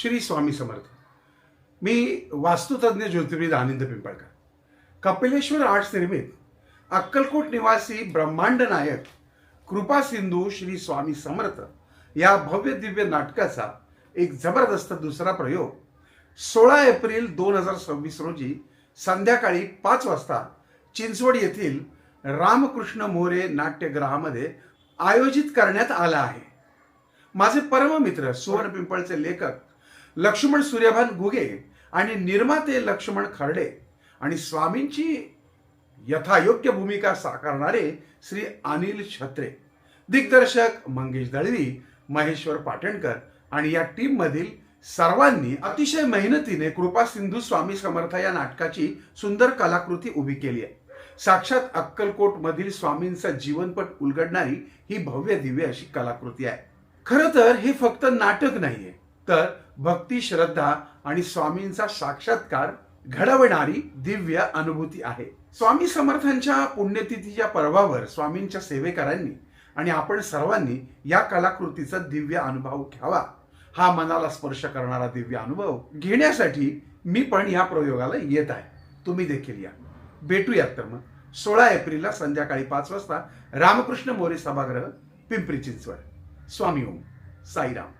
श्री स्वामी समर्थ. मी वास्तुतज्ञ ज्योतिर्विद आनंद Pimpalkar. Kapileshwar arts निर्मित अक्कलकोट निवासी ब्रह्मांड नायक कृपा सिंधू श्री स्वामी समर्थ या भव्य दिव्य नाटकाचा एक जबरदस्त दुसरा प्रयोग 16 एप्रिल 2026 रोजी संध्याकाळी 5 वाजता चिंचवड येथील रामकृष्ण मोरे नाट्यगृहामध्ये आयोजित करण्यात आला आहे. माझे परम मित्र सुवर्ण पिंपळचे लेखक लक्ष्मण सूर्यभान गुगे आणि निर्माते लक्ष्मण खर्डे आणि स्वामींची यथायोग्य भूमिका साकारणारे श्री अनिल छत्रे, दिग्दर्शक मंगेश दळवी, महेश्वर पाटणकर आणि या टीम मधील सर्वांनी अतिशय मेहनतीने कृपा सिंधू स्वामी समर्थ या नाटकाची सुंदर कलाकृती उभी केली आहे. साक्षात अक्कलकोट मधील स्वामींचा जीवनपट उलगडणारी ही भव्य दिव्य अशी कलाकृती आहे. खरं तर हे फक्त नाटक नाहीये, तर भक्ती, श्रद्धा आणि स्वामींचा साक्षात्कार घडवणारी दिव्य अनुभूती आहे. स्वामी समर्थांच्या पुण्यतिथीच्या पर्वावर स्वामींच्या सेवेकरांनी आणि आपण सर्वांनी या कलाकृतीचा दिव्य अनुभव घ्यावा. हा मनाला स्पर्श करणारा दिव्य अनुभव घेण्यासाठी मी पण या प्रयोगाला येत आहे. तुम्ही देखील या. भेटूयात तर मग 16 एप्रिलला संध्याकाळी 5 वाजता रामकृष्ण मोरे सभागृह, पिंपरी चिंचवड. स्वामी ओम साईराम.